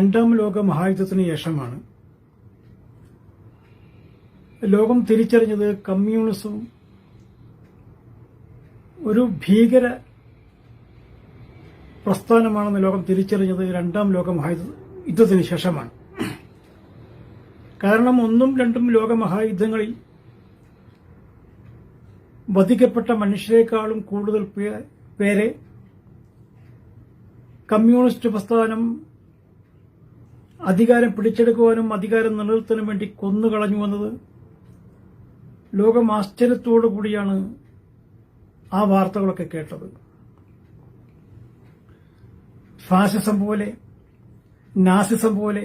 രണ്ടാം ലോക മഹായുദ്ധത്തിന് ശേഷമാണ് ലോകം തിരിച്ചറിഞ്ഞത് കമ്മ്യൂണിസം ഒരു ഭീകര പ്രസ്ഥാനമാണെന്ന് ലോകം തിരിച്ചറിഞ്ഞത് രണ്ടാം ലോക മഹായുദ്ധത്തിന് ശേഷമാണ്. കാരണം ഒന്നും രണ്ടും ലോകമഹായുദ്ധങ്ങളിൽ വധിക്കപ്പെട്ട മനുഷ്യരെക്കാളും കൂടുതൽ പേരെ കമ്മ്യൂണിസ്റ്റ് പ്രസ്ഥാനം അധികാരം പിടിച്ചെടുക്കുവാനും അധികാരം നിലനിർത്താനും വേണ്ടി കൊന്നുകളഞ്ഞുവെന്നത് ലോകം ആശ്ചര്യത്തോടു കൂടിയാണ് ആ വാർത്തകളൊക്കെ കേട്ടത്. ഫാസിസം പോലെ, നാസിസം പോലെ,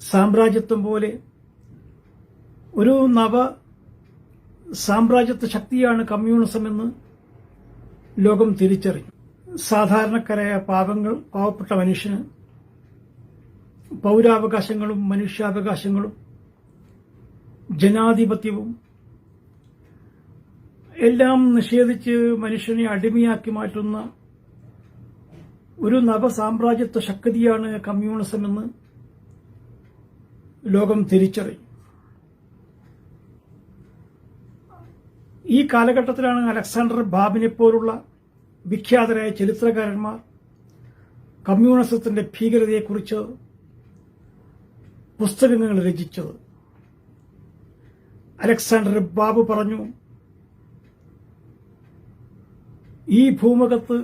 സാമ്രാജ്യത്വം പോലെ ഒരു നവ സാമ്രാജ്യത്വ ശക്തിയാണ് കമ്മ്യൂണിസം എന്ന് ലോകം തിരിച്ചറിഞ്ഞു. സാധാരണക്കാരായ പാവപ്പെട്ട മനുഷ്യന് പൌരാവകാശങ്ങളും മനുഷ്യാവകാശങ്ങളും ജനാധിപത്യവും എല്ലാം നിഷേധിച്ച് മനുഷ്യനെ അടിമയാക്കി മാറ്റുന്ന ഒരു നവസാമ്രാജ്യത്വ ശക്തിയാണ് കമ്മ്യൂണിസം എന്ന് ലോകം തിരിച്ചറിയും. ഈ കാലഘട്ടത്തിലാണ് അലക്സാണ്ടർ ബാബിനെ പോലുള്ള വിഖ്യാതരായ ചരിത്രകാരന്മാർ കമ്മ്യൂണിസത്തിന്റെ ഭീകരതയെക്കുറിച്ച് പുസ്തകങ്ങൾ രചിച്ചത്. അലക്സാണ്ടർ ബാബു പറഞ്ഞു, ഈ ഭൂമുഖത്ത്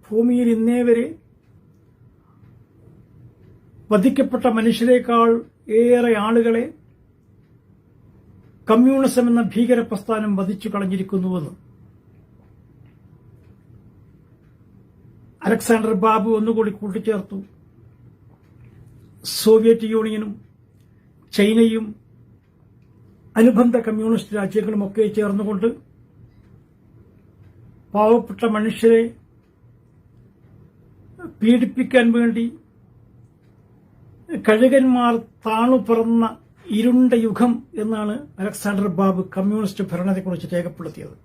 ഭൂമിയിൽ ഇന്നേവരെ വധിക്കപ്പെട്ട മനുഷ്യരെക്കാൾ ഏറെ ആളുകളെ കമ്മ്യൂണിസം എന്ന ഭീകര പ്രസ്ഥാനം വധിച്ചു കളഞ്ഞിരിക്കുന്നുവെന്ന് അലക്സാണ്ടർ ബാബു ഒന്നുകൂടി കൂട്ടിച്ചേർത്തു. സോവിയറ്റ് യൂണിയനും ചൈനയും അനുബന്ധ കമ്മ്യൂണിസ്റ്റ് രാജ്യങ്ങളുമൊക്കെ ചേർന്നുകൊണ്ട് പാവപ്പെട്ട മനുഷ്യരെ പീഡിപ്പിക്കാൻ വേണ്ടി കഴുകന്മാർ താണുപറന്ന ഇരുണ്ട യുഗം എന്നാണ് അലക്സാണ്ടർ ബാബു കമ്മ്യൂണിസ്റ്റ് ഭരണത്തെക്കുറിച്ച് രേഖപ്പെടുത്തിയത്.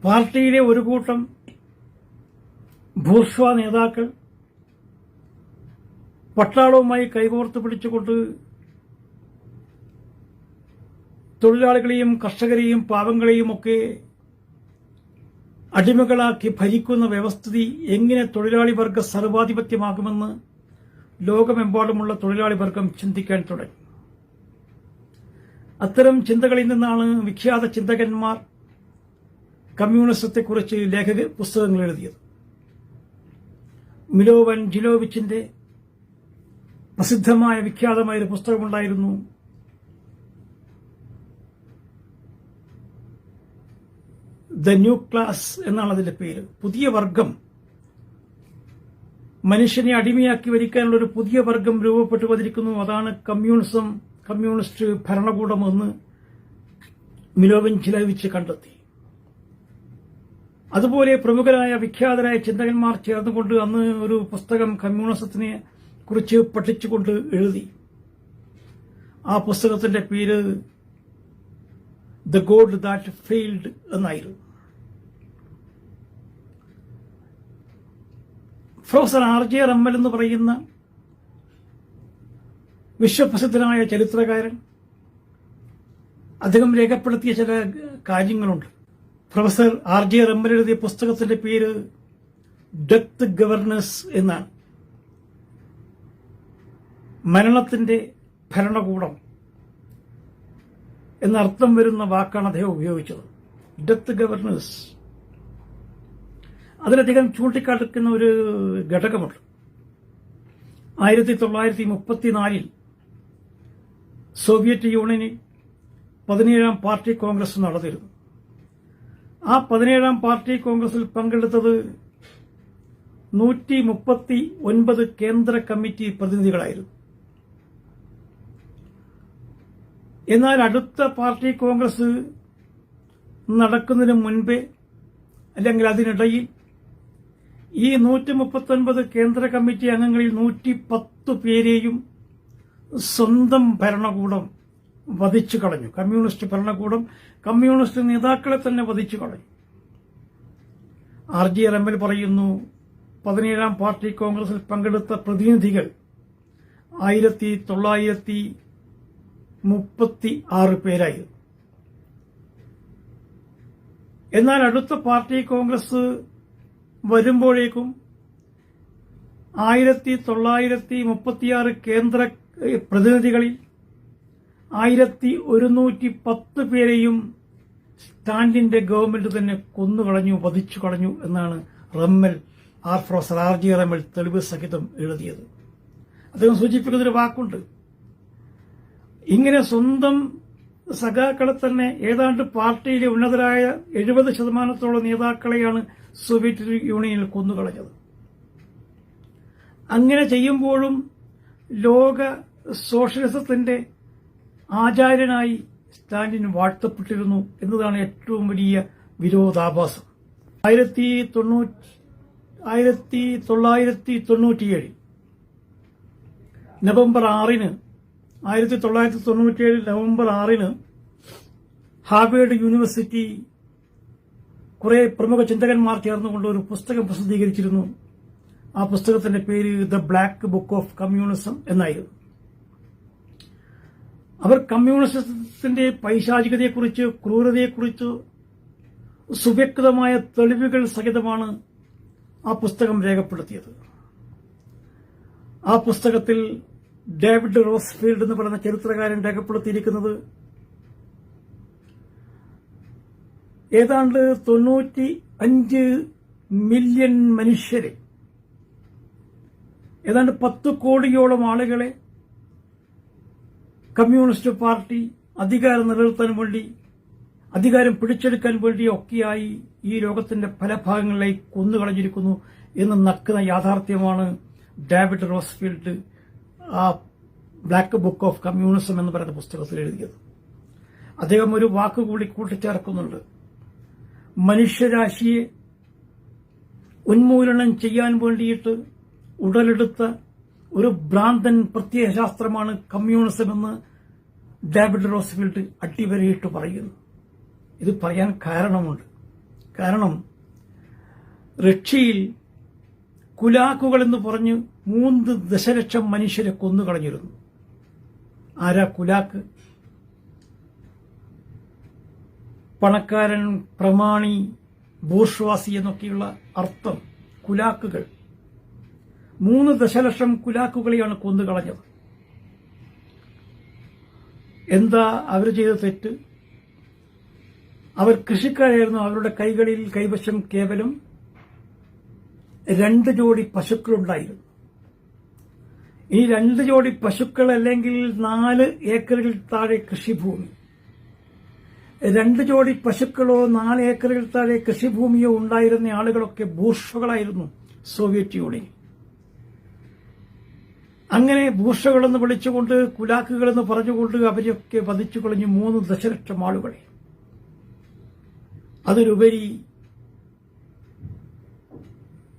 പാർട്ടിയിലെ ഒരു കൂട്ടം ബൂർഷ്വാ നേതാക്കൾ പട്ടാളവുമായി കൈകോർത്ത് പിടിച്ചുകൊണ്ട് തൊഴിലാളികളെയും കർഷകരെയും പാവങ്ങളെയും ഒക്കെ അടിമകളാക്കി ഭരിക്കുന്ന വ്യവസ്ഥിതി എങ്ങനെ തൊഴിലാളി വർഗ സർവാധിപത്യമാകുമെന്ന് ലോകമെമ്പാടുമുള്ള തൊഴിലാളി വർഗം ചിന്തിക്കാൻ തുടങ്ങി. അത്തരം ചിന്തകളിൽ നിന്നാണ് വിഖ്യാത ചിന്തകന്മാർ കമ്മ്യൂണിസത്തെക്കുറിച്ച് പുസ്തകങ്ങൾ എഴുതിയത്. മിലോവൻ ജിലോവിച്ചിന്റെ പ്രസിദ്ധമായ വിഖ്യാതമായ ഒരു പുസ്തകമുണ്ടായിരുന്നു, ദ ന്യൂ ക്ലാസ് എന്നാണ് അതിന്റെ പേര്. പുതിയ വർഗം, മനുഷ്യനെ അടിമയാക്കി ഭരിക്കാനുള്ള ഒരു പുതിയ വർഗം രൂപപ്പെട്ടു വന്നിരിക്കുന്നു. അതാണ് കമ്മ്യൂണിസ്റ്റ് ഭരണകൂടം എന്ന് മിലോവൻ ജിലോവിച്ച് കണ്ടെത്തി. അതുപോലെ പ്രമുഖരായ വിഖ്യാതരായ ചിന്തകന്മാർ ചേർന്നുകൊണ്ട് അന്ന് ഒരു പുസ്തകം കമ്മ്യൂണിസത്തിനെ കുറിച്ച് പഠിച്ചുകൊണ്ട് എഴുതി. ആ പുസ്തകത്തിന്റെ പേര് ദ ഗോഡ് ദാറ്റ് ഫെയിൽഡ് എന്നായിരുന്നു. പ്രൊഫസർ ആർ.ജെ. റമ്മൽ എന്ന് പറയുന്ന വിശ്വപ്രസിദ്ധനായ ചരിത്രകാരൻ അദ്ദേഹം രേഖപ്പെടുത്തിയ ചില കാര്യങ്ങളുണ്ട്. പ്രൊഫസർ ആർ.ജെ. റമ്മൽ എഴുതിയ പുസ്തകത്തിന്റെ പേര് ഡെത്ത് ഗവർണേഴ്സ് എന്നാണ്. മരണത്തിന്റെ ഭരണകൂടം എന്നർത്ഥം വരുന്ന വാക്കാണ് അദ്ദേഹം ഉപയോഗിച്ചത്, ഡെത്ത് ഗവർണേഴ്സ്. അതിലധികം ചൂണ്ടിക്കാട്ടുന്ന ഒരു ഘടകമുണ്ട്. 1934 സോവിയറ്റ് യൂണിയനിൽ 17ാം പാർട്ടി കോൺഗ്രസ് നടന്നിരുന്നു. ആ 17ാം പാർട്ടി കോൺഗ്രസിൽ പങ്കെടുത്തത് 139 കേന്ദ്ര കമ്മിറ്റി പ്രതിനിധികളായിരുന്നു. എന്നാൽ അടുത്ത പാർട്ടി കോൺഗ്രസ് നടക്കുന്നതിന് മുൻപേ അല്ലെങ്കിൽ അതിനിടയിൽ ഈ 139 കേന്ദ്ര കമ്മിറ്റി അംഗങ്ങളിൽ 110 പേരെയും സ്വന്തം ഭരണകൂടം വധിച്ചു കളഞ്ഞു. കമ്മ്യൂണിസ്റ്റ് ഭരണകൂടം കമ്മ്യൂണിസ്റ്റ് നേതാക്കളെ തന്നെ വധിച്ചു കളഞ്ഞു. RG റമ്മൽ പറയുന്നു 17ാം പാർട്ടി കോൺഗ്രസിൽ പങ്കെടുത്ത പ്രതിനിധികൾ 1936 പേരായിരുന്നു. എന്നാൽ അടുത്ത പാർട്ടി കോൺഗ്രസ് വരുമ്പോഴേക്കും 1936 കേന്ദ്ര പ്രതിനിധികളിൽ 1110 പേരെയും സ്റ്റാലിന്റെ ഗവൺമെന്റ് തന്നെ കൊന്നുകളഞ്ഞു, വധിച്ചു കളഞ്ഞു എന്നാണ് റമ്മൽ പ്രൊഫസർ RG റമ്മൽ തെളിവ് സഹിതം എഴുതിയത്. അദ്ദേഹം സൂചിപ്പിക്കുന്നൊരു വാക്കുണ്ട്. ഇങ്ങനെ സ്വന്തം സഖാക്കളെ തന്നെ ഏതാണ്ട് പാർട്ടിയിലെ ഉന്നതരായ 70% നേതാക്കളെയാണ് സോവിയറ്റ് യൂണിയനിൽ കൊന്നുകളഞ്ഞത്. അങ്ങനെ ചെയ്യുമ്പോഴും ലോക സോഷ്യലിസത്തിന്റെ ആചാര്യനായി സ്റ്റാലിൻ വാഴ്ത്തപ്പെട്ടിരുന്നു എന്നതാണ് ഏറ്റവും വലിയ വിരോധാഭാസം. 1997 നവംബർ 6 ഹാർവേഡ് യൂണിവേഴ്സിറ്റി കുറെ പ്രമുഖ ചിന്തകന്മാർ ചേർന്നുകൊണ്ട് ഒരു പുസ്തകം പ്രസിദ്ധീകരിച്ചിരുന്നു. ആ പുസ്തകത്തിന്റെ പേര് the black book of communism എന്നായിരുന്നു. അവർ കമ്മ്യൂണിസത്തിന്റെ പൈശാചികതയെക്കുറിച്ച്, ക്രൂരതയെക്കുറിച്ച് സുവ്യക്തമായ തെളിവുകൾ സഹിതമാണ് ആ പുസ്തകം രേഖപ്പെടുത്തിയത്. ആ പുസ്തകത്തിൽ ഡേവിഡ് റോസ്ഫീൽഡ് എന്ന് പറയുന്ന ചരിത്രകാരൻ രേഖപ്പെടുത്തിയിരിക്കുന്നത് ഏതാണ്ട് 95 മില്യൺ മനുഷ്യരെ, ഏതാണ്ട് 10 കോടിയോളം ആളുകളെ കമ്മ്യൂണിസ്റ്റ് പാർട്ടി അധികാരം നിലനിർത്താൻ വേണ്ടി, അധികാരം പിടിച്ചെടുക്കാൻ വേണ്ടിയൊക്കെയായി ഈ ലോകത്തിന്റെ പല ഭാഗങ്ങളിലായി കൊന്നുകളഞ്ഞിരിക്കുന്നു എന്ന് നക്കുന്ന യാഥാർത്ഥ്യമാണ് ഡേവിഡ് റോസ്ഫീൽഡ് ആ ബ്ലാക്ക് ബുക്ക് ഓഫ് കമ്മ്യൂണിസം എന്ന് പറയുന്ന പുസ്തകത്തിൽ എഴുതിയത്. അദ്ദേഹം ഒരു വാക്കുകൂടി കൂട്ടിച്ചേർക്കുന്നുണ്ട്. മനുഷ്യരാശിയെ ഉന്മൂലനം ചെയ്യാൻ വേണ്ടിയിട്ട് ഉടലെടുത്ത ഒരു ഭ്രാന്തൻ പ്രത്യയശാസ്ത്രമാണ് കമ്മ്യൂണിസം എന്ന് ഡേവിഡ് റോസ്ഫീൽഡ് അടിവരയിട്ട് പറയുന്നു. ഇത് പറയാൻ കാരണമുണ്ട്. കാരണം റഷ്യയിൽ കുലാക്കുകൾ എന്ന് പറഞ്ഞ് 3 ദശലക്ഷം മനുഷ്യരെ കൊന്നുകളഞ്ഞിരുന്നു. ആരാ കുലാക്ക്? പണക്കാരൻ, പ്രമാണി, ബൂർഷ്വാസി എന്നൊക്കെയുള്ള അർത്ഥം കുലാക്കുകൾ. 3 ദശലക്ഷം കുലാക്കുകളെയാണ് കൊന്നുകളഞ്ഞത്. എന്താ അവർ ചെയ്ത തെറ്റ്? അവർ കൃഷിക്കാരായിരുന്നു. അവരുടെ കൈവശം കേവലം 2 ജോഡി പശുക്കളുണ്ടായിരുന്നു. ഈ 2 ജോഡി പശുക്കൾ അല്ലെങ്കിൽ 4 ഏക്കറിൽ താഴെ കൃഷിഭൂമി. 2 ജോഡി പശുക്കളോ 4 ഏക്കറിൽ താഴെ കൃഷിഭൂമിയോ ഉണ്ടായിരുന്ന ആളുകളൊക്കെ ബൂർഷ്വകളായിരുന്നു സോവിയറ്റ് യൂണിയൻ. അങ്ങനെ ബൂർഷ്വകളെന്ന് വിളിച്ചുകൊണ്ട്, കുലാക്കുകളെന്ന് പറഞ്ഞുകൊണ്ട് അവരെയൊക്കെ വധിച്ചു കളഞ്ഞു 3 ദശലക്ഷം ആളുകളെ. അതിലുപരി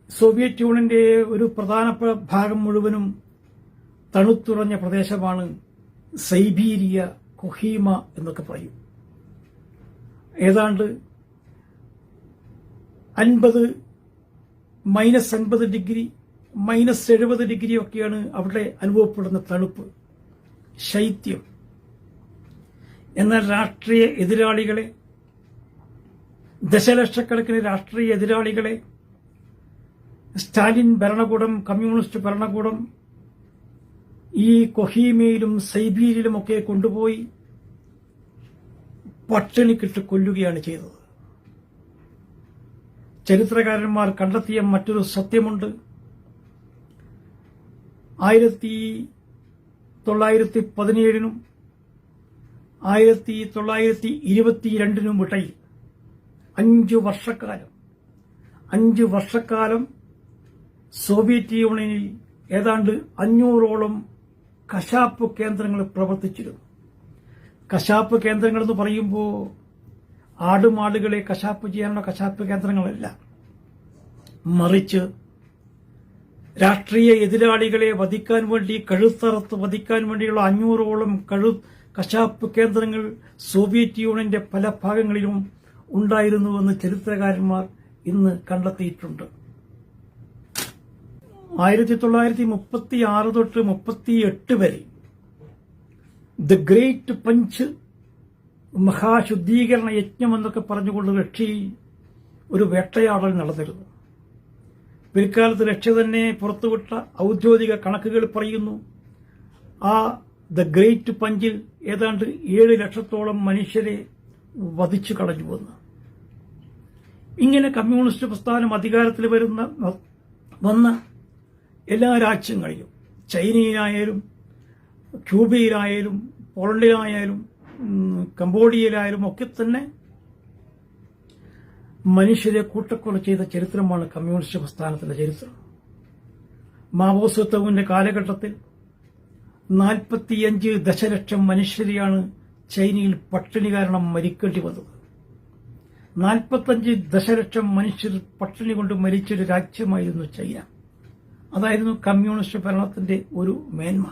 സോവിയറ്റ് യൂണിയന്റെ ഒരു പ്രധാനപ്പെട്ട ഭാഗം മുഴുവനും തണുത്തുറഞ്ഞ പ്രദേശമാണ് സൈബീരിയ, കൊഹീമ എന്നൊക്കെ പറയും. ഏതാണ്ട് -50 ഡിഗ്രി, -70 ഡിഗ്രി ഒക്കെയാണ് അവിടെ അനുഭവപ്പെടുന്ന തണുപ്പ്, ശൈത്യം. എന്നാൽ രാഷ്ട്രീയ എതിരാളികളെ, ദശലക്ഷക്കണക്കിന് രാഷ്ട്രീയ എതിരാളികളെ സ്റ്റാലിൻ ഭരണകൂടം, കമ്മ്യൂണിസ്റ്റ് ഭരണകൂടം ഈ കൊഹീമയിലും സൈബീരിയയിലുമൊക്കെ കൊണ്ടുപോയി പട്ടിണിക്കിട്ട് കൊല്ലുകയാണ് ചെയ്തത്. ചരിത്രകാരന്മാർ കണ്ടെത്തിയ മറ്റൊരു സത്യമുണ്ട്. 1917 1922 ഇടയിൽ 5 വർഷക്കാലം സോവിയറ്റ് യൂണിയനിൽ ഏതാണ്ട് 500ഓളം കശാപ്പ് കേന്ദ്രങ്ങൾ പ്രവർത്തിച്ചിരുന്നു. കശാപ്പ് കേന്ദ്രങ്ങൾ എന്ന് പറയുമ്പോൾ ആടുമാടുകളെ കശാപ്പ് ചെയ്യാനുള്ള കശാപ്പ് കേന്ദ്രങ്ങളല്ല, മറിച്ച് രാഷ്ട്രീയ എതിരാളികളെ വധിക്കാൻ വേണ്ടി, കഴുത്തറുത്ത് വധിക്കാൻ വേണ്ടിയുള്ള 500ഓളം കശാപ്പ് കേന്ദ്രങ്ങൾ സോവിയറ്റ് യൂണിയന്റെ പല ഭാഗങ്ങളിലും ഉണ്ടായിരുന്നുവെന്ന് ചരിത്രകാരന്മാർ ഇന്ന് കണ്ടെത്തിയിട്ടുണ്ട്. 1936 തൊട്ട് 38 വരെ ദ ഗ്രേറ്റ് പഞ്ച് മഹാശുദ്ധീകരണ യജ്ഞം എന്നൊക്കെ പറഞ്ഞുകൊണ്ട് റഷ്യയിൽ ഒരു വേട്ടയാടൽ നടന്നിരുന്നു. പിൽക്കാലത്ത് റഷ്യ തന്നെ പുറത്തുവിട്ട ഔദ്യോഗിക കണക്കുകൾ പറയുന്നു, ആ ദ ഗ്രേറ്റ് പഞ്ചിൽ ഏതാണ്ട് 7 ലക്ഷത്തോളം മനുഷ്യരെ വധിച്ചു കളഞ്ഞുവെന്ന്. ഇങ്ങനെ കമ്മ്യൂണിസ്റ്റ് പ്രസ്ഥാനം അധികാരത്തിൽ വന്ന എല്ലാ രാജ്യങ്ങളിലും, ചൈനയിലായാലും ക്യൂബയിലായാലും പോളണ്ടിലായാലും കംബോഡിയയിലായാലും ഒക്കെ തന്നെ മനുഷ്യരെ കൂട്ടക്കൊല ചെയ്ത ചരിത്രമാണ് കമ്മ്യൂണിസ്റ്റ് പ്രസ്ഥാനത്തിന്റെ ചരിത്രം. മാവോ സേതൂങ്ങിന്റെ കാലഘട്ടത്തിൽ 45 ദശലക്ഷം മനുഷ്യരെയാണ് ചൈനയിൽ പട്ടിണി കാരണം മരിക്കേണ്ടി വന്നത്. 45 ദശലക്ഷം മനുഷ്യർ പട്ടിണി കൊണ്ട് മരിച്ചൊരു രാജ്യമായിരുന്നു ചൈന. അതായിരുന്നു കമ്മ്യൂണിസ്റ്റ് ഭരണത്തിന്റെ ഒരു മേന്മ.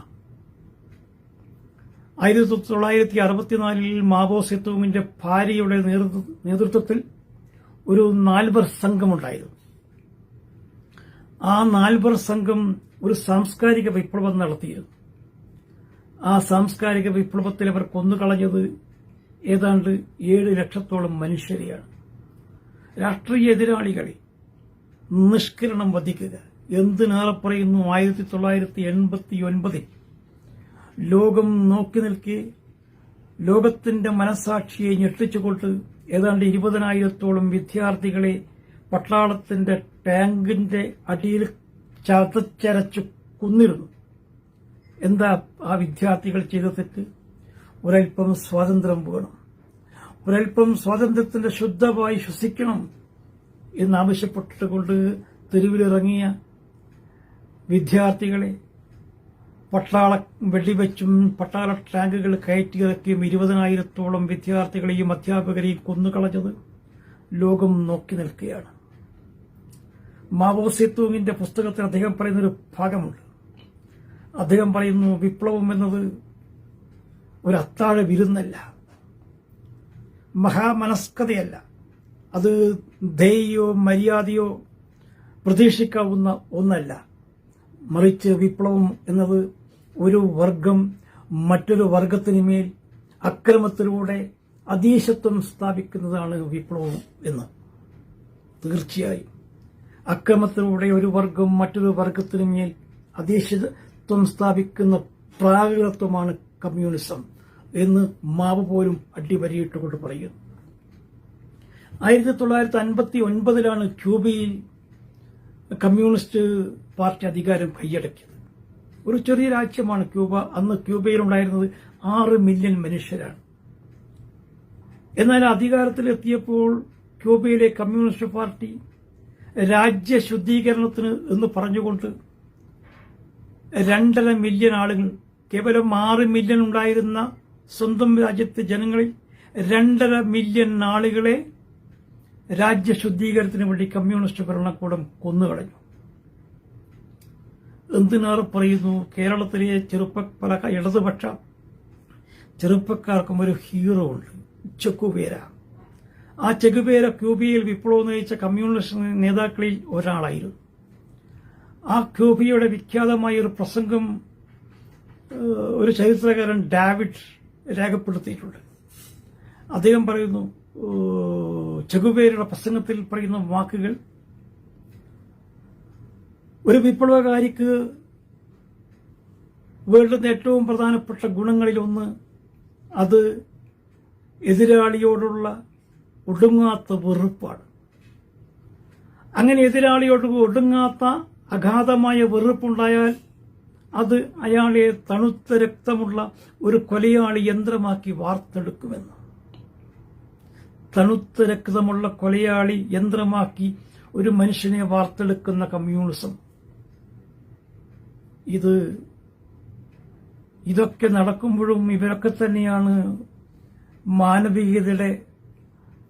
1964 മാവോ സേതൂങ്ങിന്റെ ഭാര്യയുടെ നേതൃത്വത്തിൽ ഒരു 4 സംഘമുണ്ടായിരുന്നു. ആ 4 സംഘം ഒരു സാംസ്കാരിക വിപ്ലവം നടത്തിയിരുന്നു. ആ സാംസ്കാരിക വിപ്ലവത്തിൽ അവർ കൊന്നുകളഞ്ഞത് ഏതാണ്ട് 7 ലക്ഷത്തോളം മനുഷ്യരെയാണ്. രാഷ്ട്രീയ എതിരാളികളെ നിഷ്കരണം വധിക്കുക, എന്തിനേറെ പറയുന്നു 1989 ലോകം നോക്കി നിൽക്കെ ലോകത്തിന്റെ മനസാക്ഷിയെ ഞെട്ടിച്ചുകൊണ്ട് ഏതാണ്ട് 20,000-ഓളം വിദ്യാർത്ഥികളെ പട്ടാളത്തിന്റെ ടാങ്കിന്റെ അടിയിൽ ചതച്ചരച്ചു കൊന്നിരുന്നു. എന്താ ആ വിദ്യാർത്ഥികൾ ചെയ്ത തെറ്റ്? ഒരൽപ്പം സ്വാതന്ത്ര്യം വേണം, ഒരൽപ്പം സ്വാതന്ത്ര്യത്തിന്റെ ശുദ്ധമായി ശ്വസിക്കണം എന്നാവശ്യപ്പെട്ടുകൊണ്ട് തെരുവിലിറങ്ങിയ വിദ്യാർത്ഥികളെ പട്ടാള വെടിവെച്ചും പട്ടാള ടാങ്കുകൾ കയറ്റിയിറക്കിയും 20,000-ഓളം വിദ്യാർത്ഥികളെയും അധ്യാപകരെയും കൊന്നുകളഞ്ഞത് ലോകം നോക്കി നിൽക്കുകയാണ്. മാവോ സേതൂങ്ങിന്റെ പുസ്തകത്തിൽ അദ്ദേഹം പറയുന്നൊരു ഭാഗമുണ്ട്. അദ്ദേഹം പറയുന്നു, വിപ്ലവം എന്നത് ഒരു അത്താഴ വിരുന്നല്ല, മഹാമനസ്കതയല്ല, അത് ദയയോ മര്യാദയോ പ്രതീക്ഷിക്കാവുന്ന ഒന്നല്ല. മറിച്ച് വിപ്ലവം എന്നത് ഒരു വർഗം മറ്റൊരു വർഗത്തിനുമേൽ അക്രമത്തിലൂടെ അധീശത്വം സ്ഥാപിക്കുന്നതാണ് വിപ്ലവം എന്ന്. തീർച്ചയായും അക്രമത്തിലൂടെ ഒരു വർഗം മറ്റൊരു വർഗത്തിനുമേൽ അധീശത്വം സ്ഥാപിക്കുന്ന പ്രാകൃതത്വമാണ് കമ്മ്യൂണിസം എന്ന് മാവോ പോലും അടിവരയിട്ടുകൊണ്ട് പറയുന്നു. 1959 ക്യൂബയിൽ കമ്മ്യൂണിസ്റ്റ് പാർട്ടി അധികാരം കൈയടക്കിയത്. ഒരു ചെറിയ രാജ്യമാണ് ക്യൂബ. അന്ന് ക്യൂബയിലുണ്ടായിരുന്നത് 6 മില്യൺ മനുഷ്യരാണ്. എന്നാൽ അധികാരത്തിലെത്തിയപ്പോൾ ക്യൂബയിലെ കമ്മ്യൂണിസ്റ്റ് പാർട്ടി രാജ്യശുദ്ധീകരണത്തിന് എന്ന് പറഞ്ഞുകൊണ്ട് 2.5 മില്യൺ ആളുകൾ, കേവലം 6 മില്യൺ ഉണ്ടായിരുന്ന സ്വന്തം രാജ്യത്തെ ജനങ്ങളിൽ 2.5 മില്യൺ ആളുകളെ രാജ്യശുദ്ധീകരണത്തിന് വേണ്ടി കമ്മ്യൂണിസ്റ്റ് ഭരണകൂടം കൊന്നുകളഞ്ഞു. എന്തിനേറെ പറയുന്നു, കേരളത്തിലെ പല ഇടതുപക്ഷ ചെറുപ്പക്കാർക്കും ഒരു ഹീറോ ഉണ്ട്, ചെഗുവേര. ആ ചെഗുവേര ക്യൂബയിൽ വിപ്ലവം നയിച്ച കമ്മ്യൂണിസ്റ്റ് നേതാക്കളിൽ ഒരാളായിരുന്നു. ആ ക്യൂബയുടെ വിഖ്യാതമായ ഒരു പ്രസംഗം ഒരു ചരിത്രകാരൻ ഡാവിഡ് രേഖപ്പെടുത്തിയിട്ടുണ്ട്. അദ്ദേഹം പറയുന്നു, ചെഗുവേരയുടെ പ്രസംഗത്തിൽ പറയുന്ന വാക്കുകൾ, ഒരു വിപ്ലവകാരിക്ക് വേണ്ടുന്ന ഏറ്റവും പ്രധാനപ്പെട്ട ഗുണങ്ങളിലൊന്ന് അത് എതിരാളിയോടുള്ള ഒടുങ്ങാത്ത വെറുപ്പാണ്. അങ്ങനെ എതിരാളിയോട് ഒടുങ്ങാത്ത അഗാധമായ വെറുപ്പുണ്ടായാൽ അത് അയാളെ തണുത്ത രക്തമുള്ള ഒരു കൊലയാളി യന്ത്രമാക്കി വാർത്തെടുക്കുമെന്ന്. തണുത്ത രക്തമുള്ള കൊലയാളി യന്ത്രമാക്കി ഒരു മനുഷ്യനെ വാർത്തെടുക്കുന്ന കമ്മ്യൂണിസം. ഇതൊക്കെ നടക്കുമ്പോഴും ഇവരൊക്കെ തന്നെയാണ് മാനവികതയുടെ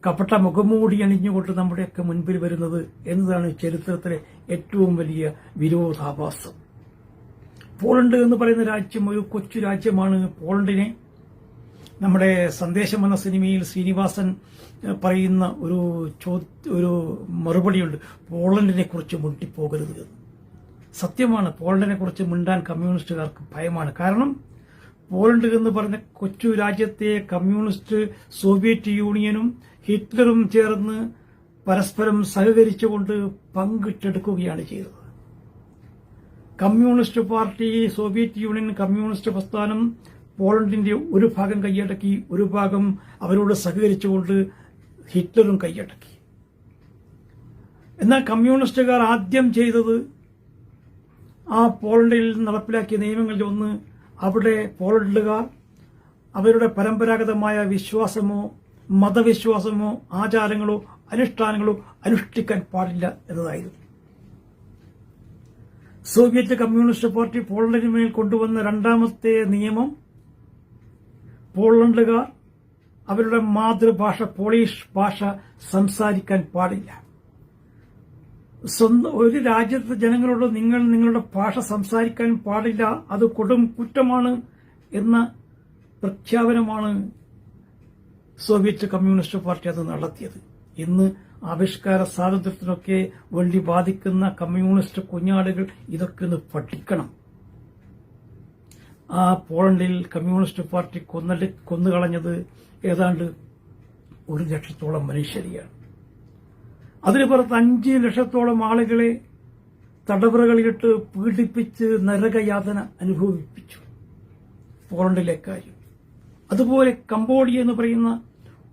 കപട മുഖംമൂടി അണിഞ്ഞുകൊണ്ട് നമ്മുടെയൊക്കെ മുൻപിൽ വരുന്നത് എന്നതാണ് ചരിത്രത്തിലെ ഏറ്റവും വലിയ വിരോധാഭാസം. പോളണ്ട് എന്ന് പറയുന്ന രാജ്യം ഒരു കൊച്ചു രാജ്യമാണ്. പോളണ്ടിനെ നമ്മുടെ സന്ദേശം എന്ന സിനിമയിൽ ശ്രീനിവാസൻ പറയുന്ന ഒരു മറുപടിയുണ്ട്, പോളണ്ടിനെ കുറിച്ച് മുട്ടിപ്പോകരുത് എന്ന്. സത്യമാണ്, പോളണ്ടിനെ കുറിച്ച് മിണ്ടാൻ കമ്മ്യൂണിസ്റ്റുകാർക്ക് ഭയമാണ്. കാരണം പോളണ്ട് എന്ന് പറഞ്ഞ കൊച്ചു രാജ്യത്തെ കമ്മ്യൂണിസ്റ്റ് സോവിയറ്റ് യൂണിയനും ഹിറ്റ്ലറും ചേർന്ന് പരസ്പരം സഹകരിച്ചുകൊണ്ട് പങ്കിട്ടെടുക്കുകയാണ് ചെയ്തത്. Communist party, Soviet union communist പ്രസ്ഥാനം പോളണ്ടിന്റെ ഒരു ഭാഗം കൈയടക്കി, ഒരു ഭാഗം അവരോട് സഹകരിച്ചുകൊണ്ട് ഹിറ്റ്ലറും കൈയടക്കി. എന്നാൽ കമ്മ്യൂണിസ്റ്റുകാർ ആദ്യം ചെയ്തത് ആ പോളണ്ടിൽ നടപ്പിലാക്കിയ നിയമങ്ങളിൽ ഒന്ന്, അവിടെ പോളണ്ടുകാർ അവരുടെ പരമ്പരാഗതമായ വിശ്വാസമോ മതവിശ്വാസമോ ആചാരങ്ങളോ അനുഷ്ഠാനങ്ങളോ അനുഷ്ഠിക്കാൻ പാടില്ല എന്നതായിരുന്നു. സോവിയറ്റ് കമ്മ്യൂണിസ്റ്റ് പാർട്ടി പോളണ്ടിന് മേൽ കൊണ്ടുവന്ന രണ്ടാമത്തെ നിയമം, പോളണ്ടുകാർ അവരുടെ മാതൃഭാഷ പോളിഷ് ഭാഷ സംസാരിക്കാൻ പാടില്ല. ഒരു രാജ്യത്തെ ജനങ്ങളോട് നിങ്ങൾ നിങ്ങളുടെ ഭാഷ സംസാരിക്കാൻ പാടില്ല, അത് കൊടും കുറ്റമാണ് എന്ന പ്രഖ്യാപനമാണ് സോവിയറ്റ് കമ്മ്യൂണിസ്റ്റ് പാർട്ടി അത് നടത്തിയത്. ഇന്ന് ആവിഷ്കാര സ്വാതന്ത്ര്യത്തിനൊക്കെ വേണ്ടി ബാധിക്കുന്ന കമ്മ്യൂണിസ്റ്റ് കുഞ്ഞാടുകൾ ഇതൊക്കെ ഒന്ന് പഠിക്കണം. ആ പോളണ്ടിൽ കമ്മ്യൂണിസ്റ്റ് പാർട്ടി കൊന്നുകളഞ്ഞത് ഏതാണ്ട് 1 ലക്ഷത്തോളം മനുഷ്യരെയാണ്. അതിന് പുറത്ത് 5 ലക്ഷത്തോളം ആളുകളെ തടവറകളിലിട്ട് പീഡിപ്പിച്ച് നരകയാതന അനുഭവിപ്പിച്ചു പോളണ്ടിലെ കാര്യം. അതുപോലെ കംബോഡിയ എന്ന് പറയുന്ന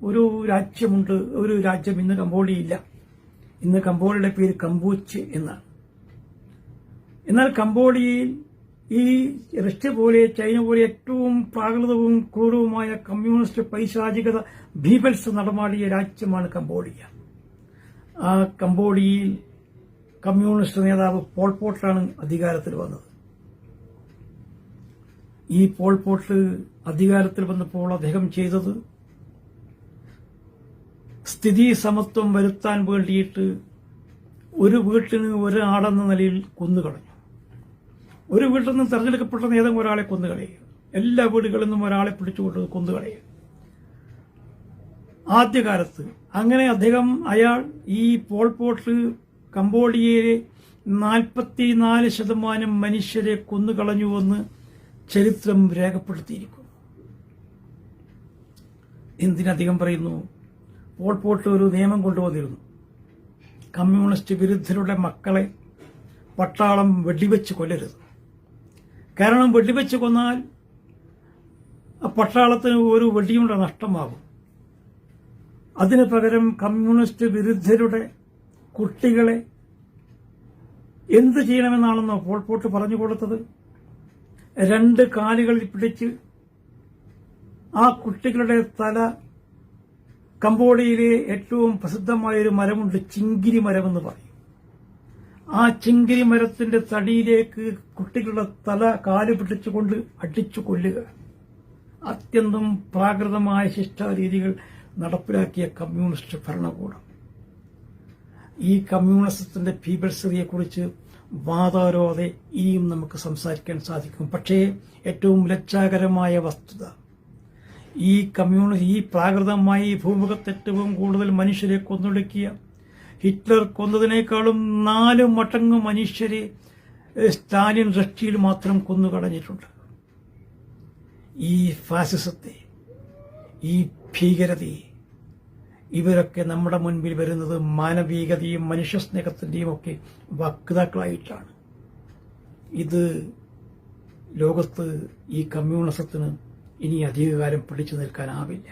ഒരു രാജ്യമുണ്ട്. ഒരു രാജ്യം ഇന്ന് കംബോഡിയയില്ല. ഇന്ന് കംബോഡിയയുടെ പേര് കംബൂച്ച് എന്നാണ്. എന്നാൽ കംബോഡിയയിൽ ഈ റഷ്യ പോലെ ചൈന പോലെ ഏറ്റവും പ്രാകൃതവും ക്രൂരവുമായ കമ്മ്യൂണിസ്റ്റ് പൈശാചികത ഭീപത്സ നടമാടിയ രാജ്യമാണ് കംബോഡിയ. ആ കംബോഡിയയിൽ കമ്മ്യൂണിസ്റ്റ് നേതാവ് പോൾപോട്ടാണ് അധികാരത്തിൽ വന്നത്. ഈ പോൾപോട്ട് അധികാരത്തിൽ വന്നപ്പോൾ അദ്ദേഹം ചെയ്തത് സ്ഥിതി സമത്വം വരുത്താൻ വേണ്ടിയിട്ട് ഒരു വീട്ടിന് ഒരാളെന്ന നിലയിൽ കൊന്നുകളഞ്ഞു. ഒരു വീട്ടിൽ നിന്നും തെരഞ്ഞെടുക്കപ്പെട്ട നേതാവ് ഒരാളെ കൊന്നുകളയുക, എല്ലാ വീടുകളിൽ നിന്നും ഒരാളെ പിടിച്ചുകൊണ്ട് കൊന്നുകളയുക. ആദ്യകാലത്ത് അങ്ങനെ അയാൾ ഈ പോൾപോട്ട് കംബോഡിയയിലെ 44% മനുഷ്യരെ കൊന്നുകളഞ്ഞുവെന്ന് ചരിത്രം രേഖപ്പെടുത്തിയിരിക്കുന്നു. എന്തിനധികം പറയുന്നു, പോൾപോട്ട് ഒരു നിയമം കൊണ്ടുവന്നിരുന്നു. കമ്മ്യൂണിസ്റ്റ് വിരുദ്ധരുടെ മക്കളെ പട്ടാളം വെടിവെച്ച് കൊല്ലരുത്. കാരണം വെടിവെച്ച് കൊന്നാൽ പട്ടാളത്തിന് ഒരു വെടിയുണ്ട നഷ്ടമാകും. അതിനു പകരം കമ്മ്യൂണിസ്റ്റ് വിരുദ്ധരുടെ കുട്ടികളെ എന്ത് ചെയ്യണമെന്നാണെന്നോ പോൾപോട്ട് പറഞ്ഞു കൊടുത്തത്? 2 കാലുകളിൽ പിടിച്ച് ആ കുട്ടികളുടെ തല, കംബോഡിയയിലെ ഏറ്റവും പ്രസിദ്ധമായൊരു മരമുണ്ട്, ചിങ്കിരി മരമെന്ന് പറയും. ആ ചിങ്കിരി മരത്തിന്റെ തടിയിലേക്ക് കുട്ടികളുടെ തല കാല് പിടിച്ചുകൊണ്ട് അടിച്ചു കൊല്ലുക. അത്യന്തം പ്രാകൃതമായ ശിക്ഷാരീതികൾ നടപ്പിലാക്കിയ കമ്മ്യൂണിസ്റ്റ് ഭരണകൂടം. ഈ കമ്മ്യൂണിസത്തിന്റെ ഭീഭത്സതയെക്കുറിച്ച് വാതാരോതെ ഇനിയും നമുക്ക് സംസാരിക്കാൻ സാധിക്കും. പക്ഷേ ഏറ്റവും ലജ്ജാകരമായ വസ്തുത, ഈ പ്രാകൃതമായി ഭൂമുഖത്തേറ്റവും കൂടുതൽ മനുഷ്യരെ കൊന്നൊടുക്കിയ ഹിറ്റ്ലർ കൊന്നതിനേക്കാളും 4 മടങ്ങ് മനുഷ്യരെ സ്റ്റാലിൻ റഷ്യയിൽ മാത്രം കൊന്നുകളഞ്ഞിട്ടുണ്ട്. ഈ ഫാസിസത്തെ, ഈ ഭീകരതയെ, ഇവരൊക്കെ നമ്മുടെ മുൻപിൽ വരുന്നത് മാനവികതയും മനുഷ്യസ്നേഹത്തിന്റെയും ഒക്കെ വക്താക്കളായിട്ടാണ്. ഇത് ലോകത്ത് ഈ കമ്മ്യൂണിസത്തിന് ഇനി അധികകാലം പിടിച്ചു നിൽക്കാനാവില്ല.